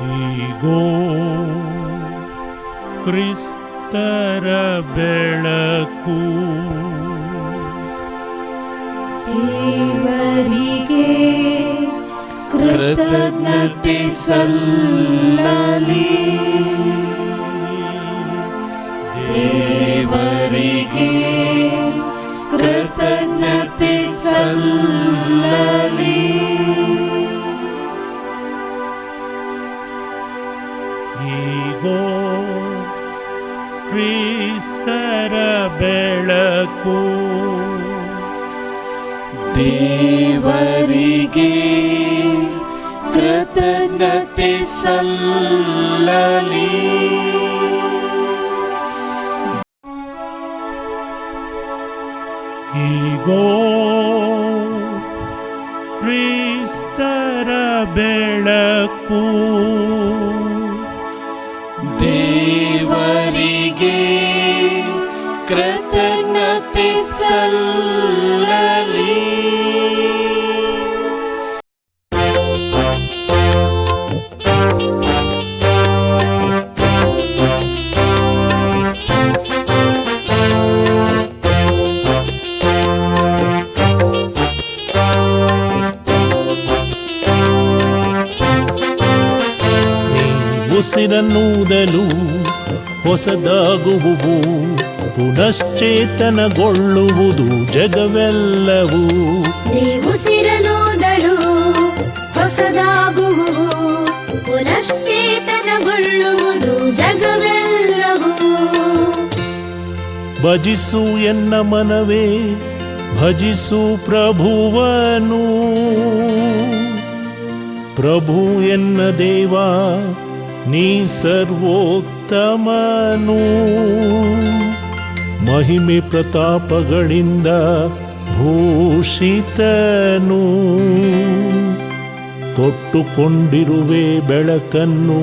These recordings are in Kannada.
ಈಗೋ ಕ್ರಿಸ್ತರ ಬೆಳಕು ದೇವರಿಗೆ ಕೃತಜ್ಞತೆ ಸಲ್ಲಲಿ. ದೇವರಿಗೆ ಕೃತಜ್ಞತೆ ಸಲ್ಲಲಿ. ಈಗೋ ಕ್ರಿಸ್ತರ ಬೆಳಕು ದೇವರಿಗೆ ಕೃತಜ್ಞತೆ ಸಲ್ಲಲಿ. ಈಗೋ ಕ್ರಿಸ್ತರ ಬೆಳಕು ದೇವರಿಗೆ ಕೃತಜ್ಞತೆ ಸಲ್ಲಲಿ. ಉಸಿರನ್ನೂದಲು ಹೊಸದಾಗುವುದು, ಪುನಶ್ಚೇತನಗೊಳ್ಳುವುದು ಜಗವೆಲ್ಲವೂ. ಉಸಿರನ್ನೂದಲು ಹೊಸದಾಗುವುದು, ಪುನಶ್ಚೇತನಗೊಳ್ಳುವುದು ಜಗವೆಲ್ಲವೂ. ಭಜಿಸು ಎನ್ನ ಮನವೇ, ಭಜಿಸು ಪ್ರಭುವನು. ಪ್ರಭು ಎನ್ನ ದೇವ, ನೀ ಸರ್ವೋತ್ತಮನು. ಮಹಿಮೆ ಪ್ರತಾಪಗಳಿಂದ ಭೂಷಿತನು. ತೊಟ್ಟುಕೊಂಡಿರುವೆ ಬೆಳಕನ್ನು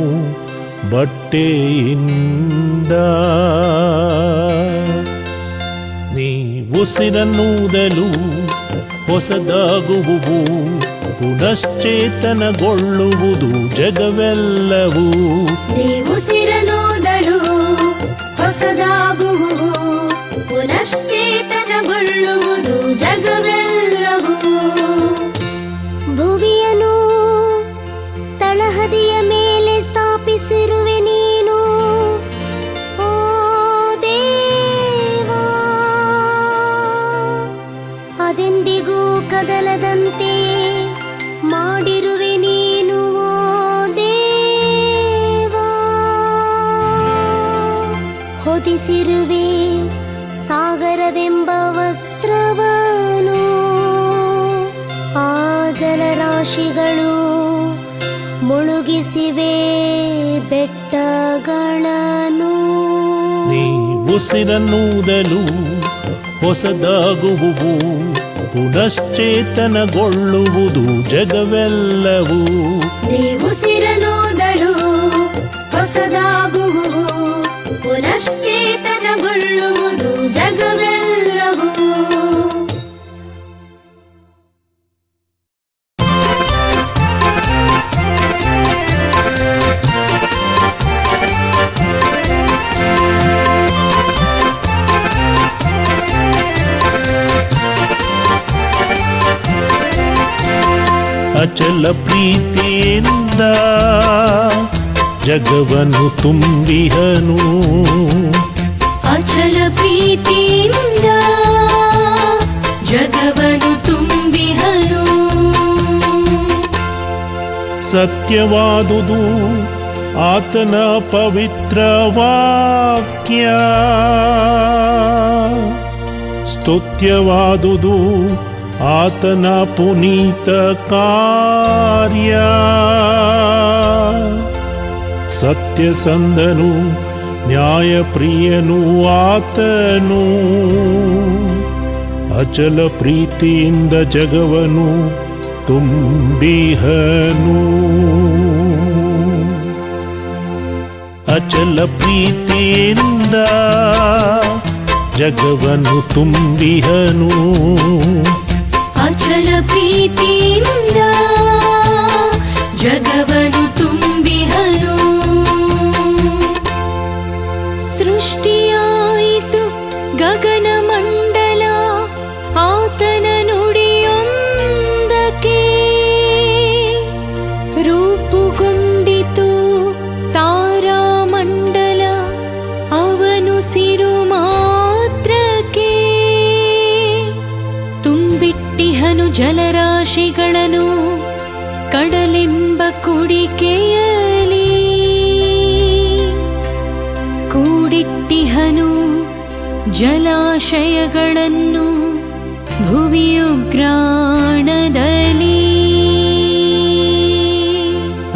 ಬಟ್ಟೆಯಿಂದ. ನೀ ಉಸಿರನ್ನೂದಲು ಹೊಸದಾಗುವುದು, ಪುನಶ್ಚೇತನಗೊಳ್ಳುವುದು ಜಗವೆಲ್ಲವೂ. ಉಸಿರನ್ನೂದಲು ಹೊಸದಾಗುವುದು, ಪುನಶ್ಚೇತನಗೊಳ್ಳುವುದು ಜಗವೆಲ್ಲವೂ. ಭುವಿಯನು ತಳಹದಿಯ ಮೇಲೆ ಸ್ಥಾಪಿಸಿರುವೆ ನೀನು, ಓ ದೇವಾ. ಅದೆಂದಿಗೂ ಕದಲದಂತೆ ಮಾಡಿರುವೆ ನೀನು, ಓ ದೇವಾ. ಹೊದಿಸಿರುವೆ ಸಾಗರವೆಂಬ ವಸ್ತ್ರವನು, ಆ ಜಲರಾಶಿಗಳು ಮುಳುಗಿಸಿವೆ ಬೆಟ್ಟಗಳನ್ನು. ನೀ ಉಸಿರನ್ನೂದಲು ಹೊಸದಾಗುವುದು, ಪುನಶ್ಚೇತನಗೊಳ್ಳುವುದು ಜಗವೆಲ್ಲವೂ. ಉಸಿರನ್ನೂದಲು ಹೊಸದಾಗುವುದು, ಪುನಶ್ಚೇತನಗೊಳ್ಳುವುದು ಜಗವೆಲ್ಲವೂ. ಅಚಲ ಪ್ರೀತಿಯಿಂದ ಜಗವನ್ನು ತುಂಬಿಹನು. ಅಚಲ ಪ್ರೀತಿಯಿಂದ ಜಗವನ್ನು ತುಂಬಿಹನು. ಸತ್ಯವಾದುದು ಆತನ ಪವಿತ್ರ ವಾಕ್ಯ, ಸ್ತುತ್ಯವಾದುದು ಆತನ ಪುನೀತ ಕಾರ್ಯ. ಸತ್ಯಸಂಧನು ನ್ಯಾಯಪ್ರಿಯನು ಆತನು. ಅಚಲ ಪ್ರೀತಿಯಿಂದ ಜಗವನು ತುಂಬಿಹನು. ಅಚಲ ಪ್ರೀತಿಯಿಂದ ಜಗವನ್ನು ತುಂಬಿಹನು. ಅಚಲ ಪ್ರೀತಿಯಿಂದ ಜಗವನ್ನು ತುಂಬಿಹನು. ಜಲರಾಶಿಗಳನ್ನು ಕಡಲೆಂಬ ಕುಡಿಕೆಯಲಿ ಕೂಡಿಟ್ಟಿಹನು. ಜಲಾಶಯಗಳನ್ನು ಭುವಿಯುಗ್ರಾಣದಲ್ಲಿ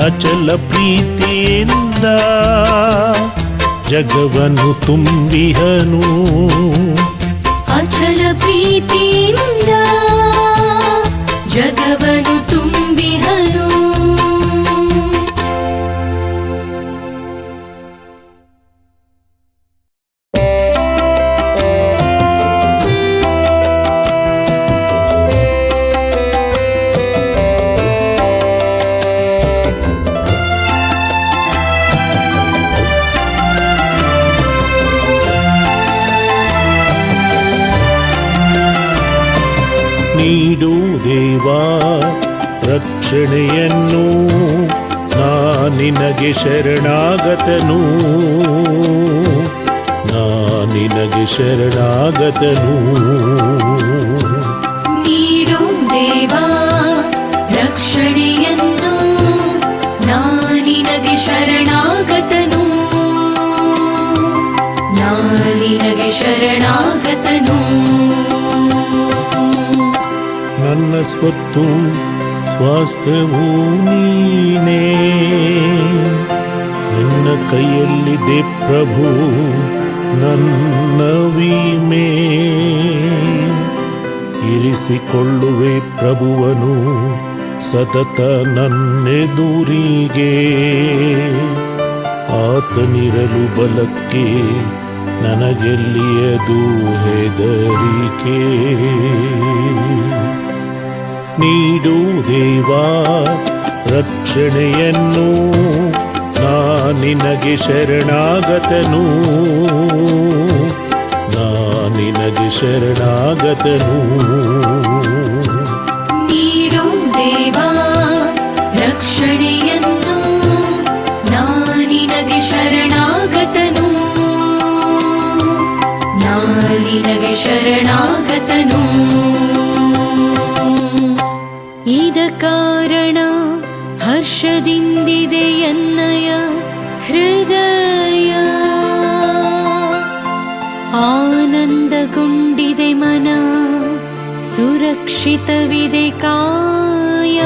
ಅಚಲ ಪ್ರೀತಿಯಿಂದ ಜಗವನ್ನು ತುಂಬಿಹನು. ಅಚಲ ಪ್ರೀತಿಯಿಂದ ಜಗವನ್ನು ತುಂಬಿಹನು. ನೀಡು ದೇವಾ ರಕ್ಷಣೆಯನ್ನು, ನಾನಿನಗೆ ಶರಣಾಗತನು, ನಾನಿನಗೆ ಶರಣಾಗತನು. ನೀಡು ದೇವಾ ರಕ್ಷಣೆಯನ್ನು, ನಾನಿನಗೆ ಶರಣಾಗತನು, ನಾನಿನಗೆ ಶರಣಾಗತನು. ನನ್ನ ಸ್ವತ್ತು ಸ್ವಾಸ್ಥ್ಯವೂ ನೀನೇ, ನಿನ್ನ ಕೈಯಲ್ಲಿದೆ ಪ್ರಭು ನನ್ನ ವಿಮೆ. ಇರಿಸಿಕೊಳ್ಳುವೆ ಪ್ರಭುವನು ಸತತ ನನ್ನೆದುರಿಗೆ, ಆತನಿರಲು ಬಲಕ್ಕೆ ನನಗೆಲ್ಲಿಯದು ಹೆದರಿಕೆ. ನೀಡು ದೇವಾ ರಕ್ಷಣೆಯನ್ನು, ನಾನಿನಗೆ ಶರಣಾಗತನು, ನಾನಿನಗೆ ಶರಣಾಗತನು. ನೀಡು ದೇವಾ ರಕ್ಷಣೆಯನ್ನು, ನಾನಿನಗೆ ಶರಣಾಗತನು, ನಾನಿನಗೆ ಶರಣಾಗತನು. ಇದ ಕಾರಣ ಹರ್ಷದಿಂದಿದೆ ಎನ್ನಯ ಹೃದಯ, ಆನಂದಗೊಂಡಿದೆ ಮನ, ಸುರಕ್ಷಿತವಿದೆ ಕಾಯ.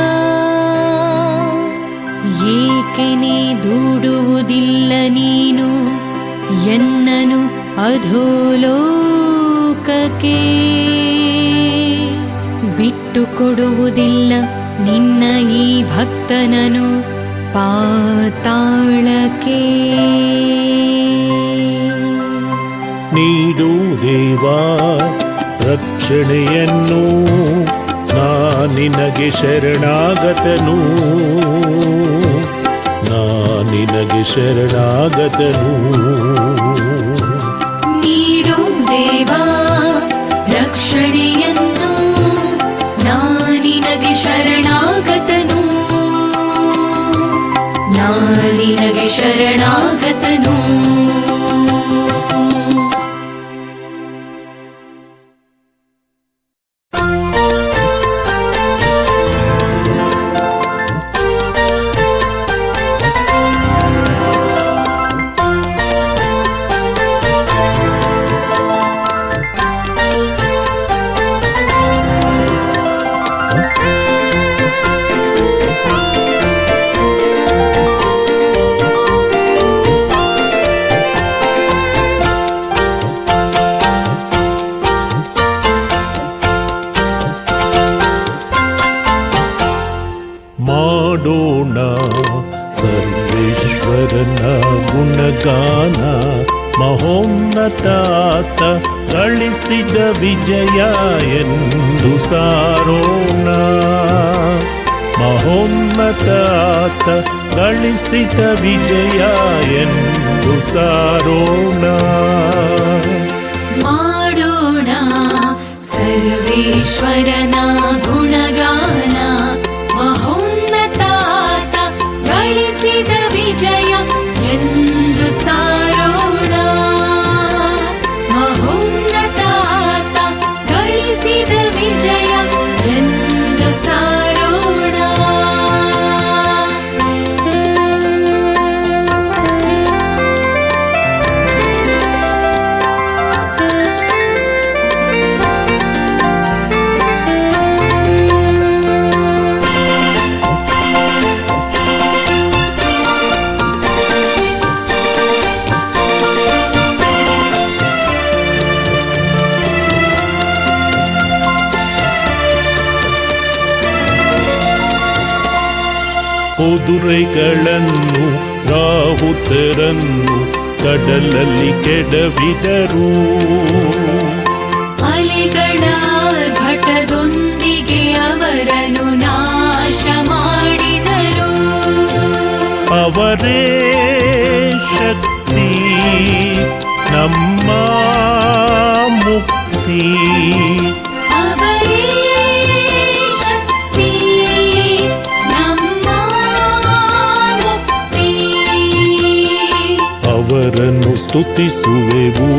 ಏಕೆನೆ ದೂಡುವುದಿಲ್ಲ ನೀನು ಎನ್ನನು ಅಧೋಲೋಕಕ್ಕೆ, ಬಿಟ್ಟು ಕೊಡುವುದಿಲ್ಲ ನಿನ್ನ ಈ ಭಕ್ತನನು ಪಾತಾಳಕ್ಕೆ. ನೀಡು ದೇವಾ ರಕ್ಷಣೆಯನ್ನು, ನಾನಿನಗೆ ಶರಣಾಗತನು, ನಾನಿನಗೆ ಶರಣಾಗತನು. ನೀಡು ದೇವಾ ರಕ್ಷಣೆಯನ್ನು, ನಾನಿನಗೆ ಶರಣಾಗತನು, ನಾನಿನಗೆ ಶರಣಾಗತನು. ಮಾಡೋಣ ಸರ್ವೇಶ್ವರನ ಗುಣಗಾನ, ಮಹೋನ್ನತಾತ ಗಳಿಸಿದ ವಿಜಯ ಎಂದು ಸಾರೋಣ. ಮಹೋನ್ನತಾತ ಗಳಿಸಿದ ವಿಜಯ ಎಂದು ಸಾರೋಣ. ಮಾಡೋಣ ಸರ್ವೇಶ್ವರನ ಗುಣಗಾನ, ಮಹೋನ್ನತಾತ ಗಳಿಸಿದ ವಿಜಯ ಎಂದು ಸಾರೋಣ. ಮಹೋನ್ನತಾತ ಗಳಿಸಿದ ವಿಜಯ ಎಂದು ಕುದುರೆಗಳನ್ನು ರಾಹುತರನ್ನು ಕಡಲಲ್ಲಿ ಕೆಡವಿದರು. ಅಲೆಗಳ ಆರ್ಭಟದೊಂದಿಗೆ ಅವರನ್ನು ನಾಶ ಮಾಡಿದರು. ಅವರೇ ಶಕ್ತಿ ನಮ್ಮ ಮುಕ್ತಿ, ಅವರೇ ಶಕ್ತಿ ನಮ್ಮ ಮುಕ್ತಿ. ಅವರನ್ನು ಸ್ತುತಿಸುವೆವು,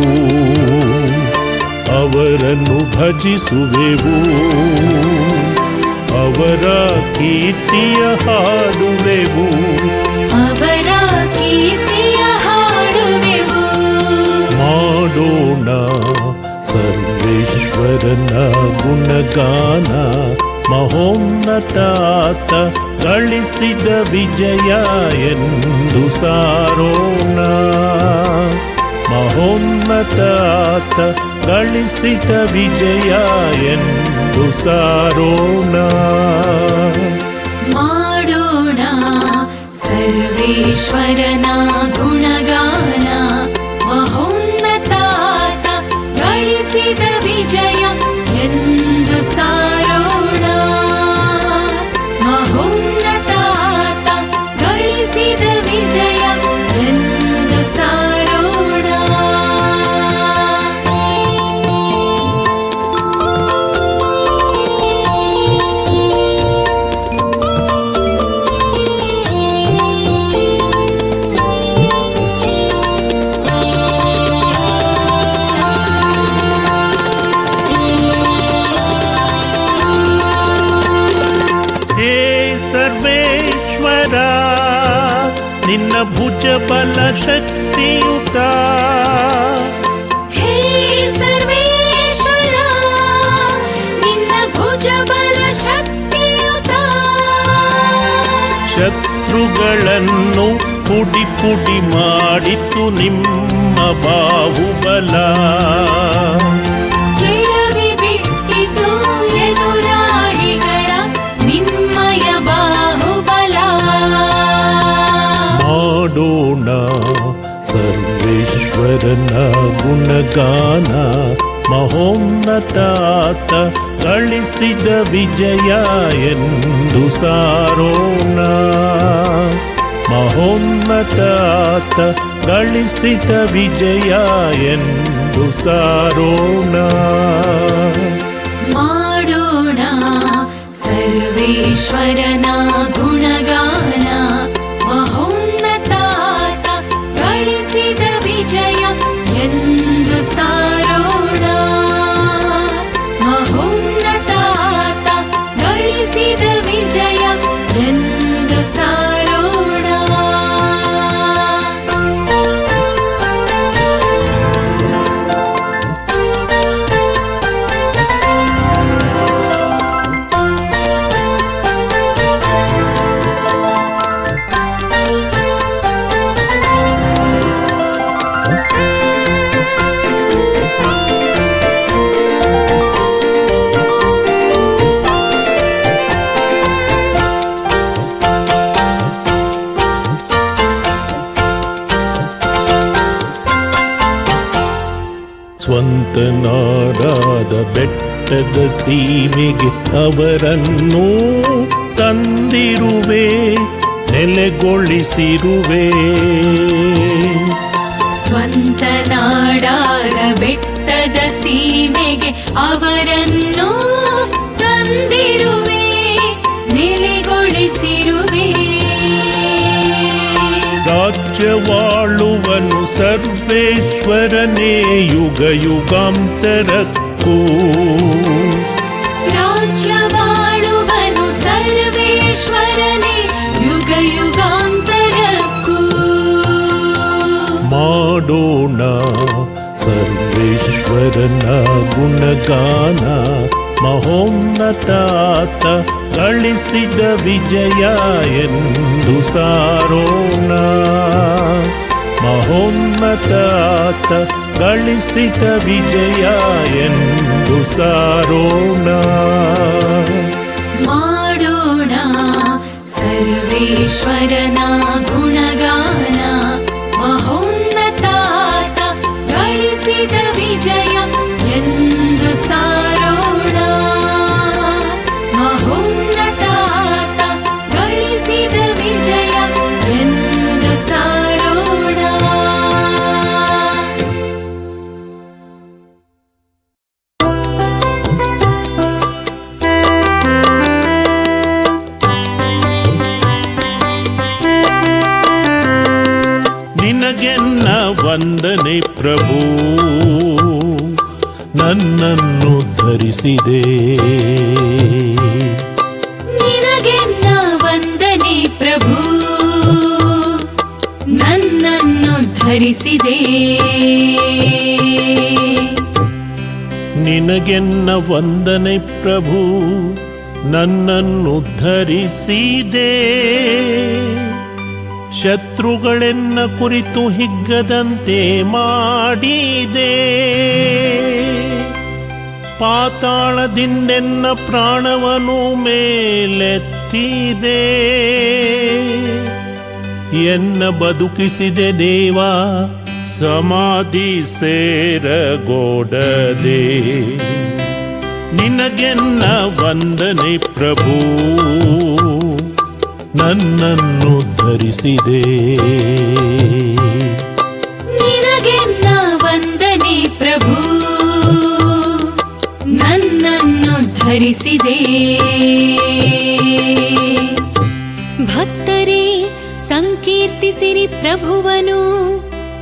ಅವರನ್ನು ಭಜಿಸುವೆವು, ಅವರ ಕೀರ್ತಿಯ ಹಾಡುವೆವು, ಅವರ ಕೀರ್ತಿಯ ಹಾಡುವೆವು. ಮಾಡೋಣ ಸರ್ವೇಶ್ವರನ ಗುಣಗಾನ, ಮಹೋನ್ನತಾತ ಗಳಿಸಿದ ವಿಜಯ ಎಂದು ಸಾರೋಣ. ಮಹೋನ್ನತಾತ ಗಳಿಸಿದ ವಿಜಯ ಎಂದು ಸಾರೋಣ. ಮಾಡೋಣ ಸರ್ವೇಶ್ವರನ ಗುಣಗಾನ, ಮಹೋನ್ನತಾತ ಗಳಿಸಿದ ವಿಜಯ ಎಂದು ಸಾರೋಣ. ಮಹೋನ್ನತಾತ ಗಳಿಸಿದ ವಿಜಯ ಎಂದು ಸಾರೋಣ. ಹೇ ಸರ್ವೇಶ್ವರ, ನಿನ್ನ ಭುಜಬಲ ಶಕ್ತಿಯುತ, ಹೇ ಸರ್ವೇಶ್ವರ, ನಿನ್ನ ಭುಜಬಲ ಶಕ್ತಿಯುತ. ಶತ್ರುಗಳನ್ನು ಪುಡಿ ಪುಡಿ ಮಾಡಿತು ನಿಮ್ಮ ಬಾಹುಬಲ. ಕೆಡವಿ ಬಿಟ್ಟಿತು ಎದುರಾಳಿಗಳ ನಿಮ್ಮಯ ಬಾಹುಬಲ. ಮಾಡೋಣ ಸರ್ವೇಶ್ವರನ ಗುಣಗಾನ, ಮಹೋನ್ನತಾತ ಗಳಿಸಿದ ವಿಜಯ ಎಂದು ಸಾರೋಣ. ಮಹೋನ್ನತಾತ ಗಳಿಸಿದ ವಿಜಯ ಎಂದು ಸಾರೋಣ. ಮಾಡೋಣ ಸರ್ವೇಶ್ವರನ ಗುಣಗಾನ, ಮಹೋನ್ನತಾತ ಗಳಿಸಿದ ವಿಜಯ ಎಂದು ಸಾರೋಣ. ಮಹೋನ್ನತಾತ ಗಳಿಸಿದ ವಿಜಯ ಎಂದು ಸಾರೋಣ. ಸ್ವಂತ ನಾಡಾದ ಬೆಟ್ಟದ ಸೀಮೆಗೆ ಅವರನ್ನು ತಂದಿರುವೆ, ನೆಲೆಗೊಳಿಸಿರುವೆ. ಸ್ವಂತ ನಾಡಾದ ಬೆಟ್ಟದ ಸೀಮೆಗೆ ಅವರನ್ನು ತಂದಿರುವೆ, ನೆಲೆಗೊಳಿಸಿರುವೆ. ರಾಜ್ಯವಾಳುವನು ಸರ್ವೇಶ್ವರನೇ ಯುಗ ಯುಗಾಂತರಕ್ಕೂ. ರಾಜ್ಯವಾಳುವನು ಸರ್ವೇಶ್ವರನೇ ಯುಗ ಯುಗಾಂತರಕ್ಕೂ. ಮಾಡೋಣ ಸರ್ವೇಶ್ವರನ ಗುಣಗಾನ, ಮಹೋನ್ನತಾತ ಗಳಿಸಿದ ವಿಜಯ ಎಂದು ಸಾರೋಣ. ಮಹೋನ್ನತಾತ ಗಳಿಸಿದ ವಿಜಯ ಎಂದು ಸಾರೋಣ. ಮಾಡೋಣ ಸರ್ವೇಶ್ವರನ ಸರ್ವೇಶ್ವರನ ಗುಣಗಾನ ಮಹೋನ್ನತಾತ ಗಳಿಸಿದ ವಿಜಯ ಎಂದು ಸಾರೋಣ. ಮಹೋನ್ನತಾತ ಗಳಿಸಿದ ವಿಜಯ ಎಂದು ಸಾರೋಣ. ನಿನಗೆನ್ನ ವಂದನೆ ಪ್ರಭು, ನನ್ನನ್ನು ಧರಿಸಿದೆ. ನಿನಗೆನ್ನ ವಂದನೆ ಪ್ರಭು, ನನ್ನನ್ನು ಧರಿಸಿದೆ. ನಿನಗೆನ್ನ ವಂದನೆ ಪ್ರಭು, ನನ್ನನ್ನು ಧರಿಸಿದೆ. ಶತ್ರುಗಳೆನ್ನ ಕುರಿತು ಹಿಗ್ಗದಂತೆ ಮಾಡಿದೆ. ಪಾತಾಳದಿಂದೆನ್ನ ಪ್ರಾಣವನ್ನು ಮೇಲೆತ್ತಿದೆ. ಎನ್ನ ಬದುಕಿಸಿದೆ ದೇವ, ಸಮಾಧಿ ಸೇರಗೋಡದೆ. ನಿನಗೆನ್ನ ವಂದನೆ ಪ್ರಭು, ನನ್ನನ್ನು ಧರಿಸಿದೆ. ನಿನಗೆನ್ನ ವಂದನೆ ಪ್ರಭು, ನನ್ನನ್ನು ಧರಿಸಿದೆ. ಭಕ್ತರೇ ಸಂಕೀರ್ತಿಸಿರಿ ಪ್ರಭುವನು,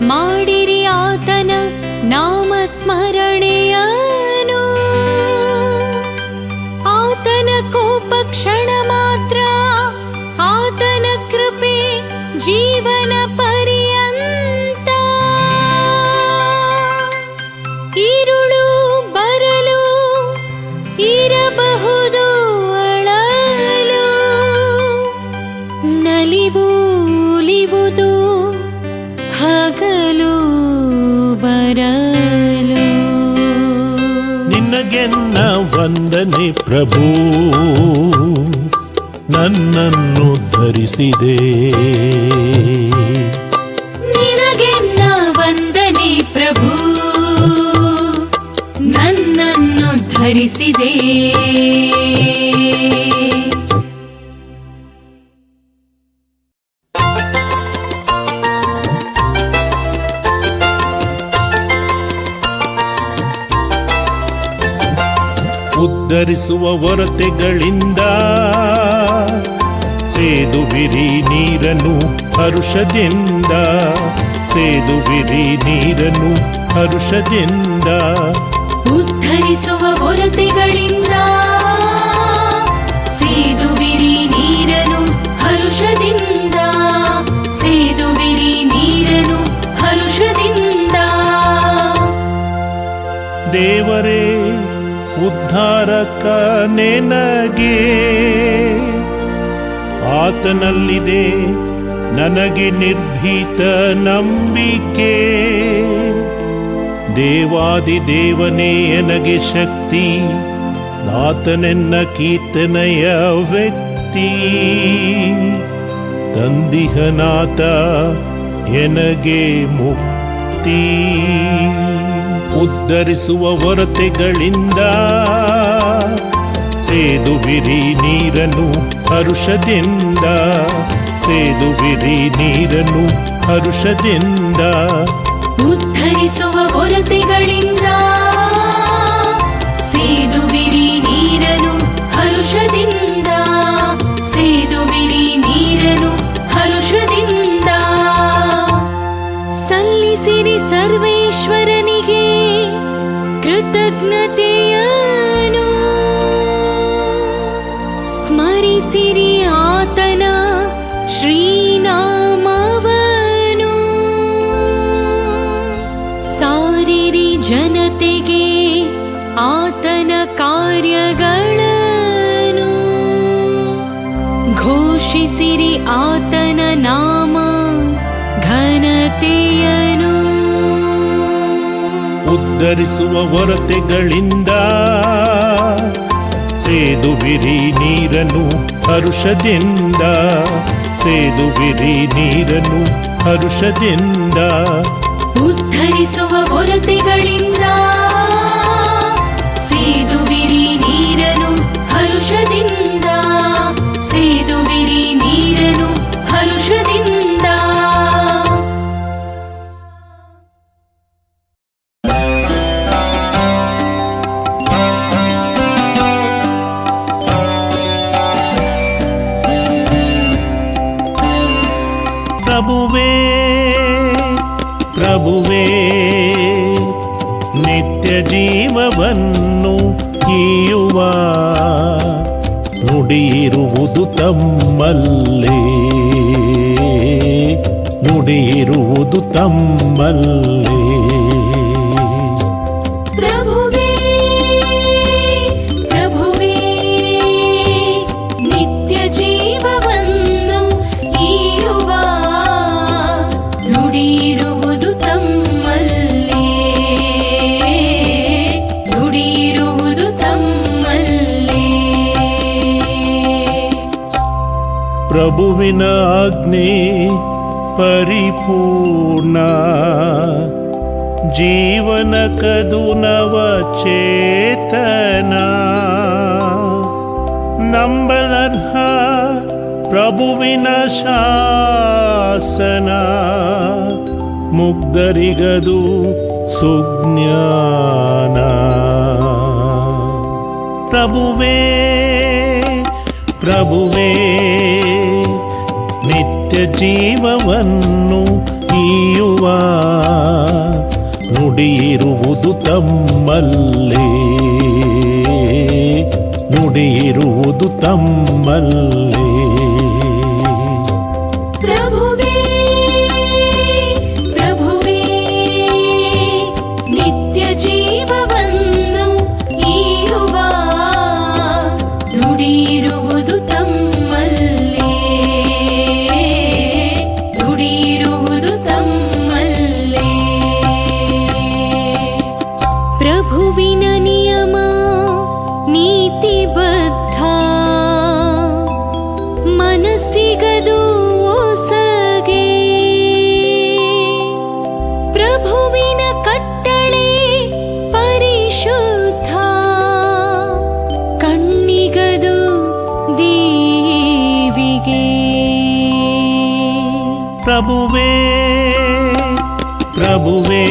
ಮಾಡಿರಿ ಆತನ ನಾಮ ಸ್ಮರಣೆಯನು. ಆತನ ಕೋಪ ಕ್ಷಣ ಮಾತ್ರ, ಆತನ ಕೃಪೆ ಜೀವನ ಪರ್ಯಂತ. ഇരുಳು ಬರಲು ಇರಬಹುದು ಅಳಲು, ನಲಿವು ಉಲಿವುದು ಹಗಲು ಬರಲು. ನಿನಗೆನ್ನ ವಂದನೆ ಪ್ರಭು, ನನ್ನನ್ನು ಧರಿಸಿದೆ. ನಿನಗೆನ್ನ ವಂದನೆ ಪ್ರಭು, ನನ್ನನ್ನು ಧರಿಸಿದೆ. ಉದ್ಧರಿಸುವ ಹೊರತೆಗಳಿಂದ ಸೇದುವಿರಿ ನೀರನ್ನು ಹರುಷದಿಂದ. ಸೇದುವಿರಿ ನೀರನ್ನು ಹರುಷದಿಂದ. ಉದ್ಧರಿಸುವ ಹೊರತೆಗಳಿಂದ ಸೇದುವಿರಿ ನೀರನು ಹರುಷದಿಂದ. ಸೇದುವಿರಿ ನೀರನು ಹರುಷದಿಂದ. ದೇವರೇ ಉದ್ಧಾರಕ ನೆನಗೆ, ಆತನಲ್ಲಿದೆ ನನಗೆ ನಿರ್ಭೀತ ನಂಬಿಕೆ. ದೇವಾದಿದೇವನೇ ಎನಗೆ ಶಕ್ತಿ, ಆತನೆನ್ನ ಕೀರ್ತನೆಯ ವ್ಯಕ್ತಿ. ತಂದಿಹನಾಥ ಎನಗೆ ಮುಕ್ತಿ. ಉದ್ಧರಿಸುವ ಹೊರತೆಗಳಿಂದ ಸೇದುವಿರಿ ನೀರನ್ನು ಹರುಷದಿಂದ. ಸೇದುವಿರಿ ನೀರನ್ನು ಹರುಷದಿಂದ. ಉದ್ಧರಿಸುವ ಹೊರತೆಗಳಿಂದ ಸೇದುವಿರಿ ನೀರನು ಹರುಷದಿಂದ. ಸೇದುವಿರಿ ನೀರನು ಹರುಷದಿಂದ. ಸಲ್ಲಿಸಿರಿ ಸರ್ವೇಶ್ವರನಿಗೆ ಕೃತಜ್ಞತೆಯನು. ಸ್ಮರಿಸಿರಿ ಆತನ ಶ್ರೀನಾಮವನು. ಸಾರಿರಿ ಜನತೆಗೆ ಆತನ ಕಾರ್ಯಗಳನ್ನು. ಘೋಷಿಸಿರಿ ಆತನ ನಾಮ ಘನತೆಯನು. ಉದ್ಧರಿಸುವ ಹೊರತೆಗಳಿಂದ ಸೇದುವಿರಿ ನೀರನ್ನು ಹರುಷದಿಂದ. ಸೇದುವಿರಿ ನೀರನ್ನು ಹರುಷದಿಂದ. ಉದ್ಧರಿಸುವ ಒರತೆಗಳಿಂದ ಸೇದುವಿರಿ ನೀರನು ಹರುಷದಿಂದ. ಸೇದುವಿರಿ ನೀರನು ಹರುಷದಿಂದ. ಪ್ರಭುವೇ ಪ್ರಭುವೇ ನಿತ್ಯ ಜೀವವನ್ನು ಈಯುವ ನುಡಿಯಿರುವುದು ತಮ್ಮಲ್ಲೇ. ನುಡಿಯಿರುವುದು ತಮ್ಮಲ್ಲೇ. ಪ್ರಭುವೇ ಪ್ರಭುವೇ ನಿತ್ಯ ಜೀವವನ್ನು ಈಯುವ ನುಡಿಯಿರುವುದು ತಮ್ಮಲ್ಲೇ. ನುಡಿಯಿರುವುದು ತಮ್ಮಲ್ಲೇ. ಪ್ರಭುವಿನ ಆಜ್ಞೆ ಪರಿಪೂರ್ಣ, ಜೀವನ ಕದು ನವ ಚೇತನ. ನಂಬಲರ್ಹ ಪ್ರಭುವಿನ ಶಾಸನ, ಮುಗ್ಧರಿಗದು ಸುಜ್ಞಾನ. ಪ್ರಭುವೇ ಪ್ರಭುವೇ ನಿತ್ಯ ಜೀವವನ್ನು ಈಯುವ ನುಡಿಯಿರುವುದು ತಮ್ಮಲ್ಲೇ. ನುಡಿಯಿರುವುದು ತಮ್ಮಲ್ಲೇ. ಪ್ರಭುವೇ ಪ್ರಭುವೇ ನಿತ್ಯ ಜೀವವನ್ನು ಈಯುವ ನುಡಿಯಿರುವುದು ತಮ್ಮಲ್ಲೇ. ನುಡಿಯಿರುವುದು ತಮ್ಮಲ್ಲೇ. ಪ್ರಭುವಿನ ನಿಯಮ ನೀತಿಬದ್ಧ, ಮನಸ್ಸಿಗದು ಒಸಗೆ. ಪ್ರಭುವಿನ ಕಟ್ಟಳೆ ಪರಿಶುದ್ಧ, ಕಣ್ಣಿಗದು ದೀವಿಗೆ. ಪ್ರಭುವೇ ಪ್ರಭುವೇ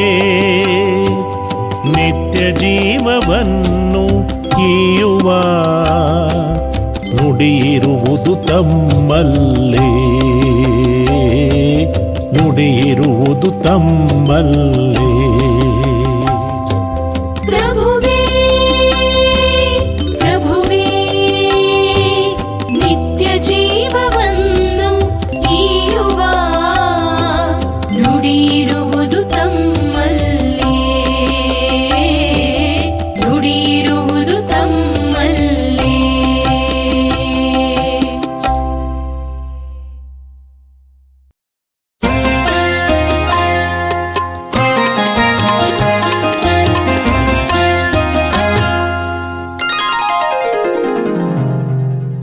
ನಿತ್ಯ ಜೀವವನ್ನು ಈಯುವ ನುಡಿಯಿರುವುದು ತಮ್ಮಲ್ಲೇ. ನುಡಿಯಿರುವುದು ತಮ್ಮಲ್ಲೇ. ಪ್ರಭುವೇ ಪ್ರಭುವೇ ನಿತ್ಯ ಜೀವವನ್ನು ಈಯುವ ನುಡಿಯಿರುವುದು ತಮ್ಮಲ್ಲೇ. ನುಡಿಯಿರುವುದು ತಮ್ಮಲ್ಲೇ.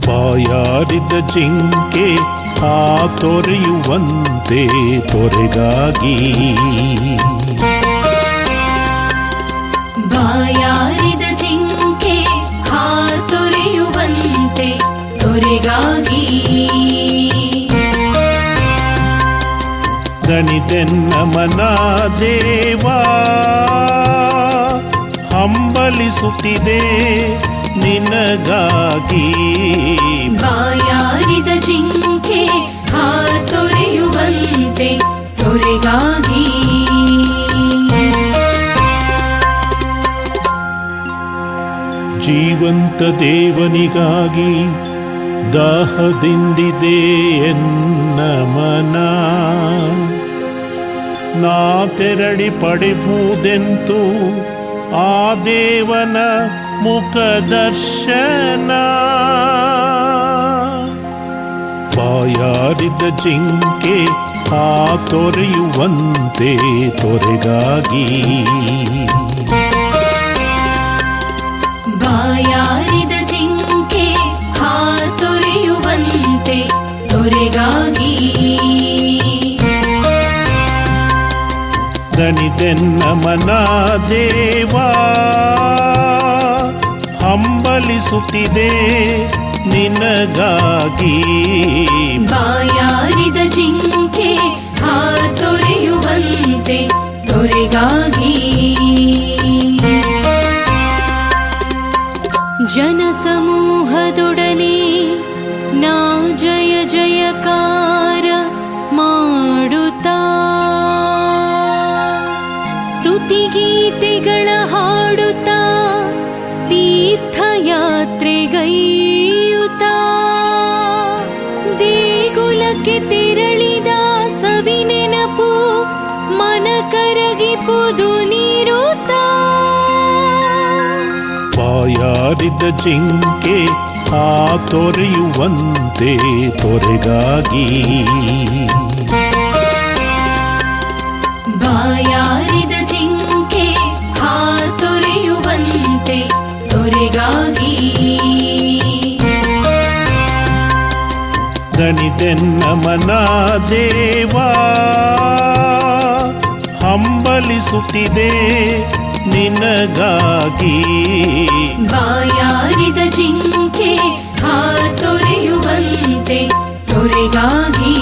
ಬಾಯಾರಿದ ಜಿಂಕೆ ಆ ತೊರೆಯುವಂತೆ ತೊರೆಗಾಗಿ. ಬಾಯಾರಿದ ಜಿಂಕೆ ಹಾತೊರೆಯುವಂತೆ ತೊರೆಗಾಗಿ. ದನಿದೆನ್ನ ಮನ ದೇವಾ ಹಂಬಲಿಸುತ್ತಿದೆ ನಿನಗಾಗಿ. ಬಾಯಾರಿದ ಜಿಂಕೆ ಹಾತೊರೆಯುವಂತೆ ತೊರೆಗಾಗಿ. ಜೀವಂತ ದೇವನಿಗಾಗಿ ದಾಹದಿಂದಿದೆ ಎನ್ನ ಮನ. ನಾ ತೆರಳಿ ಪಡೆಯುವುದೆಂತು ಆ ದೇವನ ಮುಖದರ್ಶನ. ಬಾಯಾರಿದ ಜಿಂಕೆ ಆ ತೊರೆಯುವಂತೆ ತೊರೆಗಾಗಿ. ಬಾಯಾರಿದ ಜಿಂಕೆ ಹಾತೊರೆಯುವಂತೆ ತೊರೆಗಾಗಿ. ದಣಿದೆನ್ನ ಮನ ದೇವಾ ಹಂಬಲಿಸುತ್ತಿದೆ ನಿನಗಾಗಿ. ಬಾಯಾರಿದ ಜಿಂಕೆ ತೊರೆಯುವಂತೆ ತೊರೆಗಾಗಿ. ಜನಸಮೂಹದೊಡನೆ ನಾ ಜಯ ಜಯಕಾರ ಮಾಡುತ್ತಾ ಸ್ತುತಿಗೀತೆಗಳ ಹಾಡುತ್ತಾ ತೀರ್ಥಯಾತ್ರೆಗೈಯುತ್ತಾ ದೇಗುಲಕ್ಕೆ ತೆರಳಿದ ಸವಿ ನೆನಪು ಮನ ಕರಗಿಪುದು ನೀರುತ್ತಾ. ಬಾಯಾರಿದ ಜಿಂಕೆ ತೊರೆಯುವಂತೆ ತೊರೆಗಾಗಿ. ಬಾಯಾರಿದ ಜಿಂಕೆ ತೊರೆಯುವಂತೆ ತೊರೆಗಾಗಿ. ದಣಿದೆನ್ನ ಮನ ದೇವಾ ಹಂಬಲಿಸುತ್ತಿದೆ ನಿನಗಾಗಿ. ಬಾಯಾರಿದ ಜಿಂಕೆ ತೊರೆಯುವಂತೆ ತೊರೆಗಾಗಿ.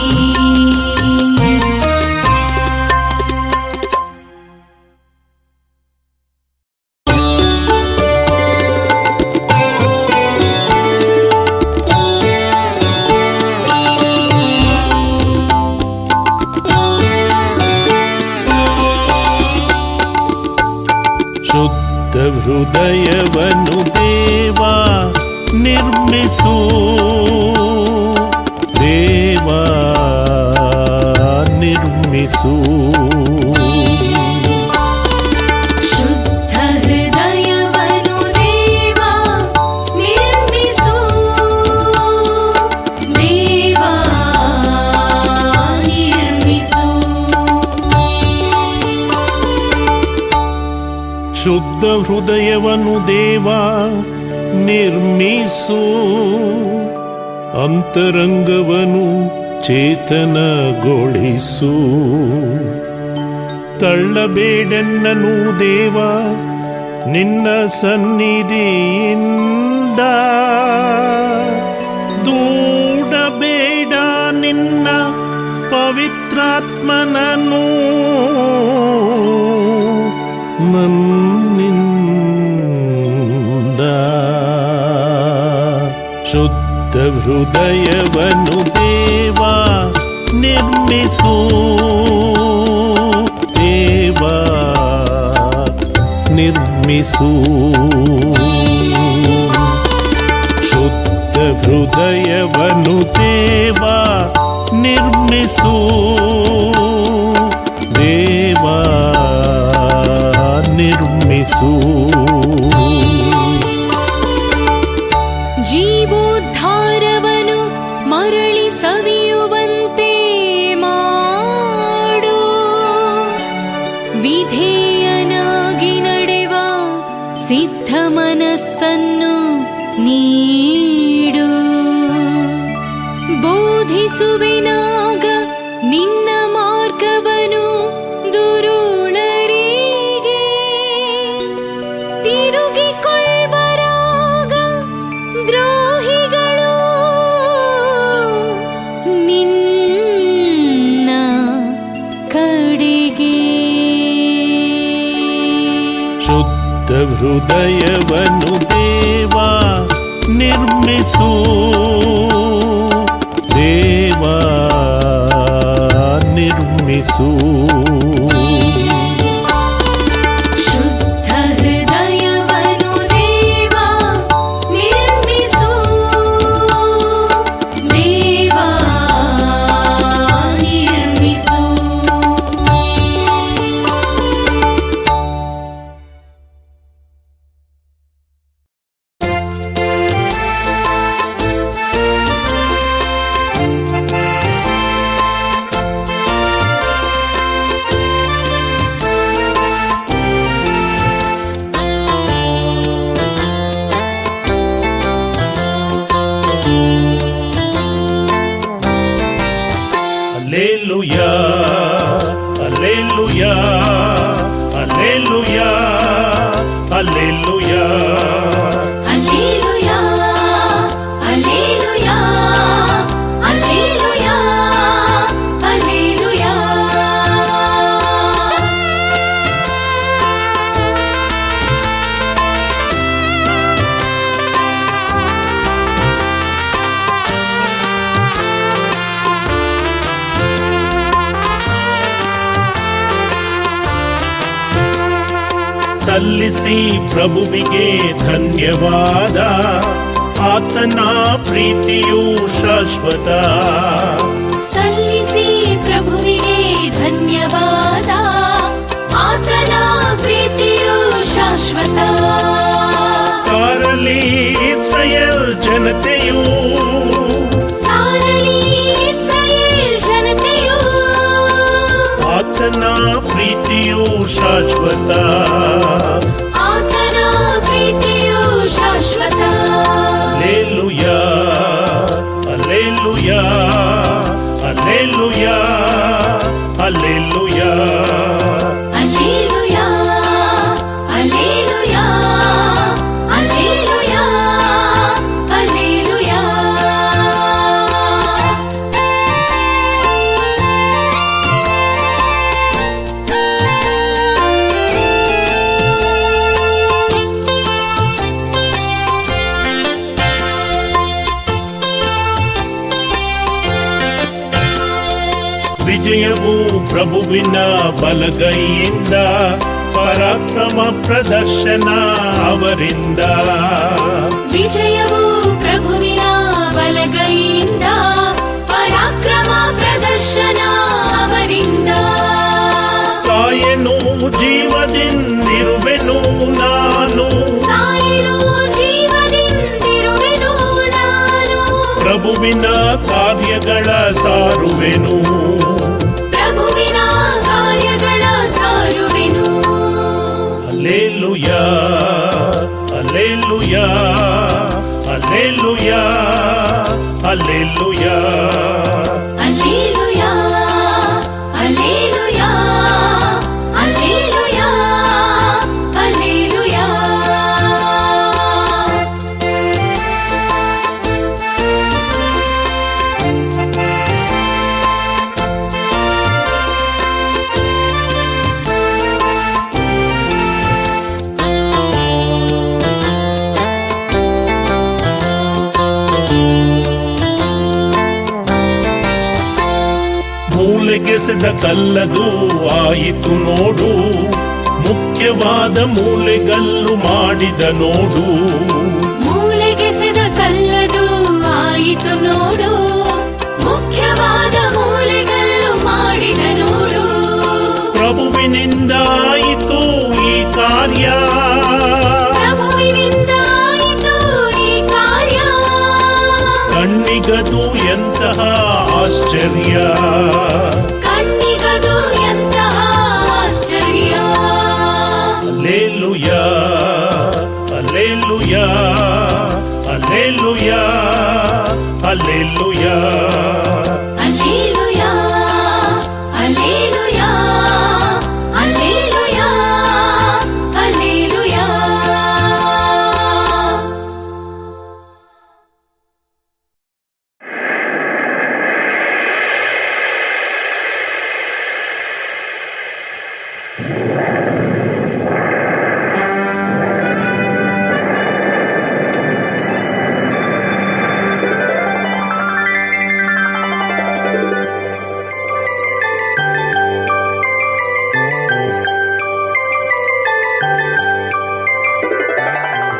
ಶುದ್ಧ ಹೃದಯವನ್ನು ದೇವಾ ನಿರ್ಮಿಸು. ದೇವಾ ನಿರ್ಮಿಸು. ಶುದ್ಧ ಹೃದಯವನ್ನು ದೇವಾ ನಿರ್ಮಿಸು. ದೇವಾ ನಿರ್ಮಿಸು. ಶುದ್ಧ ಹೃದಯವನ್ನು ದೇವಾ ನಿರ್ಮಿಸು. ಅಂತರಂಗವನ್ನು ಚೇತನಗೊಳಿಸು. ತಳ್ಳಬೇಡೆನ್ನನು ದೇವಾ ನಿನ್ನ ಸನ್ನಿಧಿಯಿಂದ. ದೂಡಬೇಡ ನಿನ್ನ ಪವಿತ್ರಾತ್ಮನನ್ನು ನನ್ನಿಂದ. ಶುದ್ಧ ಹೃದಯವನ್ನು ದೇವಾ ನಿರ್ಮಿಸು. ದೇವಾ ನಿರ್ಮಿಸು. ಶುದ್ಧ ಹೃದಯವನ್ನು ದೇವಾ ನಿರ್ಮಿಸು. ದೇವಾ ನಿರ್ಮಿಸು. ಜೀವೋದ್ಧಾರವನು ಮರಳಿ ಸವಿಯುವಂತೆ ಮಾಡು. ವಿಧೇಯನಾಗಿ ನಡೆವ ಸಿದ್ಧ ಮನಸ್ಸನ್ನು ನೀಡು. ಬೋಧಿಸುವೆನಾಗ ನಿನ್ನ ಮಾರ್ಗವನು ದುರುಳರಿಗೆ. ತಿರುಗಿಕೊಳ್ಳಬರಾಗ ದ್ರೋಹಿಗಳು ನಿನ್ನ ಕಡೆಗೆ. ಶುದ್ಧ ಹೃದಯವನ್ನು ದೇವಾ ನಿರ್ಮಿಸು. ದೇವಾ ನಿರ್ಮಿಸು. ಶುದ್ಧ ಹೃದಯವನ್ನು ದೇವಾ ನಿರ್ಮಿಸು. ದೇವಾ ನಿರ್ಮಿಸು. ಸಲ್ಲಿಸಿ ಪ್ರಭುವಿಗೆ ಧನ್ಯವಾದ, ಆತನ ಪ್ರೀತಿಯು ಶಾಶ್ವತ. ಸಲ್ಲಿಸಿ ಪ್ರಭುವಿಗೆ ಧನ್ಯವಾದ, ಆತನ ಪ್ರೀತಿಯು ಶಾಶ್ವತ. ಸಾರಲಿ ಇಸ್ರಾಯೇಲ್ ಜನತೆಯು, ಸಾರಲಿ ಇಸ್ರಾಯೇಲ್ ಜನತೆಯು, ಆತನ ಪ್ರೀತಿಯು ಶಾಶ್ವತ. ಆತನ ಪ್ರೀತಿಯು ಶಾಶ್ವತ. ಅಲ್ಲೇಲುಯಾ, ಅಲ್ಲೇಲುಯಾ, ಅಲ್ಲೇಲುಯಾ, ಅಲ್ಲೇಲುಯಾ. Alleluia, Alleluia, Alleluia, Alleluia. ವಿಜಯವು ಪ್ರಭುವಿನ ಬಲಗೈಯಿಂದ, ಪರಾಕ್ರಮ ಪ್ರದರ್ಶನ ಅವರಿಂದ. ವಿಜಯವು ಪ್ರಭುವಿನ ಬಲಗೈಯಿಂದ, ಪರಾಕ್ರಮ ಪ್ರದರ್ಶನ ಅವರಿಂದ. ಸಾಯನು ಜೀವದಿಂದಿರುವೆನು ನಾನು, ಸಾಯನು ಜೀವದಿಂದಿರುವೆನು ನಾನು, ಪ್ರಭುವಿನ ಕಾರ್ಯಗಳ ಸಾರುವೆನು. ಪ್ರಭುವಿನ ಕಾರ್ಯಗಳ ಸಾರುವೆನು. ಅಲ್ಲೇಲುಯಾ, ಅಲ್ಲೇಲುಯಾ, ಅಲ್ಲೇಲುಯಾ, ಅಲ್ಲೇಲುಯಾ. Alleluia, Alleluia, Alleluia, Alleluia. ಮೂಲೆಗೆಸೆದ ಕಲ್ಲದು ಆಯಿತು ನೋಡು, ಮುಖ್ಯವಾದ ಮೂಲೆಗಲ್ಲು ಮಾಡಿದ ನೋಡು. ಮೂಲೆಗೆಸೆದ ಕಲ್ಲದು ಆಯಿತು ನೋಡು, ಮುಖ್ಯವಾದ ಮೂಲೆಗಲ್ಲು ಮಾಡಿದ ನೋಡು. ಪ್ರಭುವಿನಿಂದ ಆಯಿತು ಈ ಕಾರ್ಯ, ಪ್ರಭುವಿನಿಂದ ಆಯಿತು ಈ ಕಾರ್ಯ. ಕಣ್ಣಿಗದು ಎಂತಹ ಆಶ್ಚರ್ಯ, ಕಣ್ಣಿಗದು ಎಂತಹ ಆಶ್ಚರ್ಯ. ಅಲ್ಲೇಲುಯಾ, ಅಲ್ಲೇಲುಯಾ, ಅಲ್ಲೇಲುಯಾ, ಅಲ್ಲೇಲುಯಾ. Alleluia, Alleluia, Alleluia, Alleluia.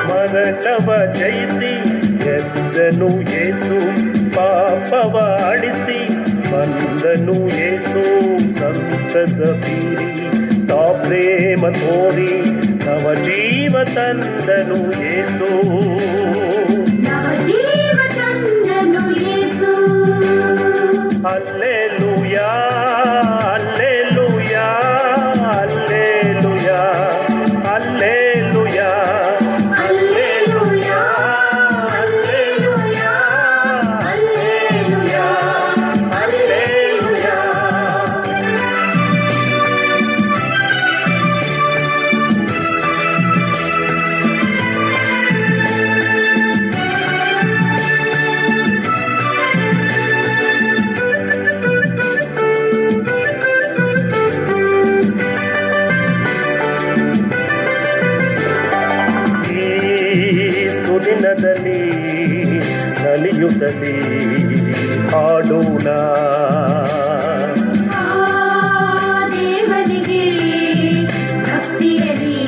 ಮರಣವ ಜಯಿಸಿ ಗೆದ್ದನು ಯೇಸು, ಪಾಪವ ಅಳಿಸಿ ಬಂದನು ಯೇಸು. ಸಂತಸ ಬೀರಿ ತಾ ಪ್ರೇಮ ತೋರಿ ನವ ಜೀವ ತಂದನು ಯೇಸು. ನವಜೀವ ತಂದನು ಯೇಸು. ಅಲ್ಲೇಲುಯಾ, ಅಲ್ಲೇಲುಯಾ, ಅಲ್ಲೇಲುಯಾ, ಅಲ್ಲೇಲುಯಾ. Alleluia, Alleluia, Alleluia, Alleluia. ದಿನದಲ್ಲಿ ನಲಿಯುತ್ತಲಿ ಹಾಡೋಣ, ದೇವನಿಗೆ ಭಕ್ತಿಯಲ್ಲಿ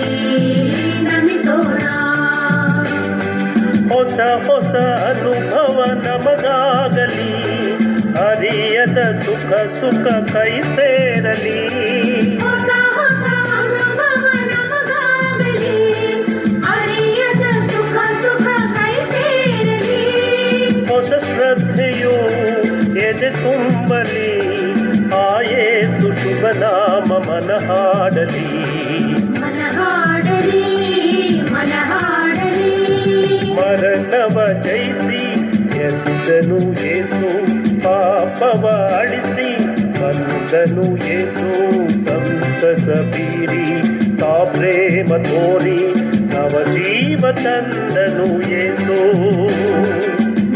ಹೊಸ ಹೊಸ ಅನುಭವ ನಮಗಾಗಲಿ, ಅರಿಯದ ಸುಖ ಸುಖ ಕೈ ಸೇರಲಿ. ಹೊಸ ಹೊಸ ಅನುಭವ ನಮಗಾಗಲಿ, ಅರಿಯದ ಸುಖ ಸುಖ ಕೈ ಸೇರಲಿ. ಹೊಸ ಶ್ರದ್ಧೆಯು ಎದೆ ತುಂಬಲಿ, ಆ ಯೇಸು ಶುಭ ನಾಮ ಮನ ಹಾಡಲಿ. ಮನ ಹಾಡಲಿ, ಮನ ಹಾಡಲಿ. ಮರಣವ ಜಯಿಸಿ ಎದ್ದನು ಯೇಸು, ಪಾಪವ ಅಳಿಸಿ ಬಂದನು ಯೇಸು. ಸಂತಸ ಬೀರಿ ತಾ ಪ್ರೇಮ ತೋರಿ ನವ ಜೀವ ತಂದನು ಯೇಸು.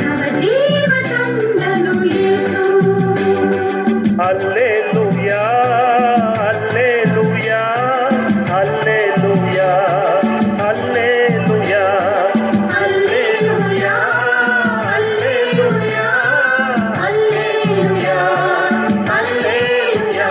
ನವ ಜೀವ ತಂದನು ಯೇಸು. ಹಲ್ಲೆಲೂಯಾ, ಹಲ್ಲೆಲೂಯಾ, ಹಲ್ಲೆಲೂಯಾ, ಹಲ್ಲೆಲೂಯಾ, ಹಲ್ಲೆಲೂಯಾ, ಹಲ್ಲೆಲೂಯಾ, ಹಲ್ಲೆಲೂಯಾ, ಹಲ್ಲೆಲೂಯಾ.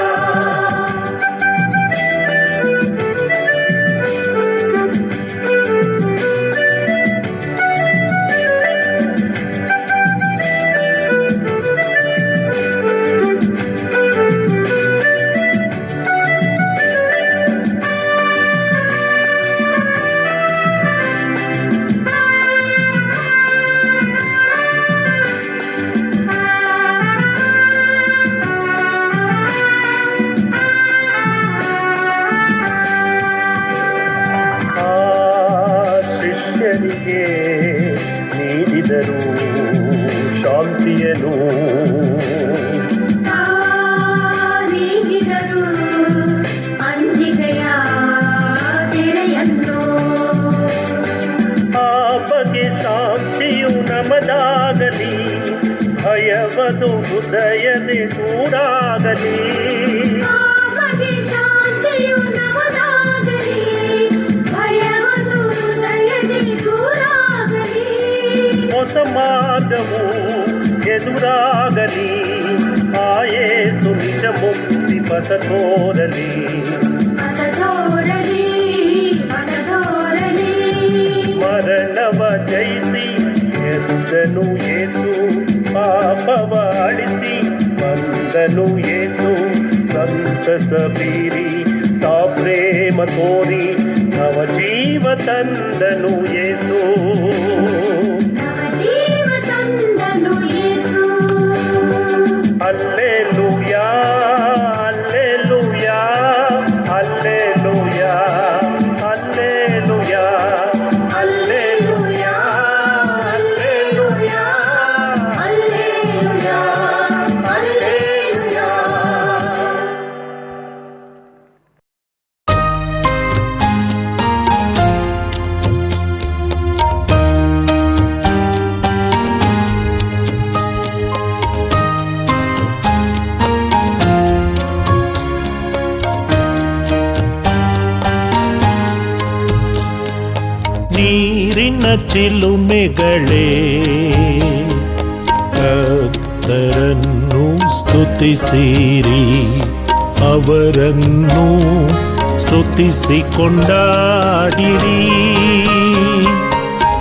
ಆ ಶಿಷ್ಯರಿಗೆ ನೀಡಿದರು ಶಾಂತಿಯನು, ನೀಗಿದರು ಅಂಜಿಕೆಯ ತೆರೆಯನ್ನು. ಆ ಬಗೆ ಶಾಂತಿಯು ನಮದಾಗಲಿ, ಭಯವದು ಹೃದಯದೆ ದೂರಾಗಲಿ. ಆ ಬಗೆ ಶಾಂತಿಯು ನಮದಾಗಲಿ, ಭಯವನ್ನು ಹೃದಯದಿ ದೂರಾಗಲಿ. ಹೊಸ ಮಾರ್ಗವು ಎದುರಾಗಲಿ, ಆ ಯೇಸು ನಿಜ ಮುಕ್ತಿ ಪಥ ತೋರಲಿ. ಮನ ತೋರಲಿ, ಮನ ತೋರಲಿ. ಮರಣವ ಜಯಿಸಿ ಎದ್ದನು ಯೇಸು, ಪಾಪವ ಅಳಿಸಿ ಬಂದನು ಯೇಸು. ಸಂತಸ ಬೀರಿ ತಾ ಪ್ರೇಮ ತೋರಿ ನವ ಜೀವ ತಂದನು ಯೇಸು. ನವ ಜೀವ ತಂದನು ಯೇಸು. ಹಲ್ಲೆಲೂಯಾ, ಹಲ್ಲೆಲೂಯಾ, ಹಲ್ಲೆಲೂಯಾ, ಹಲ್ಲೆಲೂಯಾ, ಹಲ್ಲೆಲೂಯಾ, ಹಲ್ಲೆಲೂಯಾ, ಹಲ್ಲೆಲೂಯಾ, ಹಲ್ಲೆಲೂಯಾ. ನೀರಿನ ಚಿಲುಮೆಗಳೇ ಕರ್ತರನ್ನು ಸ್ತುತಿಸಿರಿ, ಅವರನ್ನು ಸ್ತುತಿಸಿ ಕೊಂಡಾಡಿರಿ.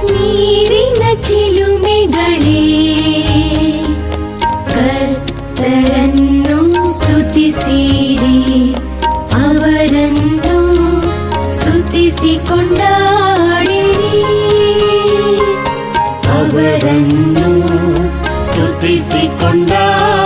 ನೀರಿನ ಚಿಲುಮೆಗಳೇ ಕರ್ತರನ್ನು ಸ್ತುತಿಸಿರಿ, ಅವರನ್ನು ಸ್ತುತಿಸಿ ಕೊಂಡಾಡಿರಿ. ಅವರನ್ನು ಸ್ತುತಿಸಿ ಕೊಂಡಾಡಿರಿ.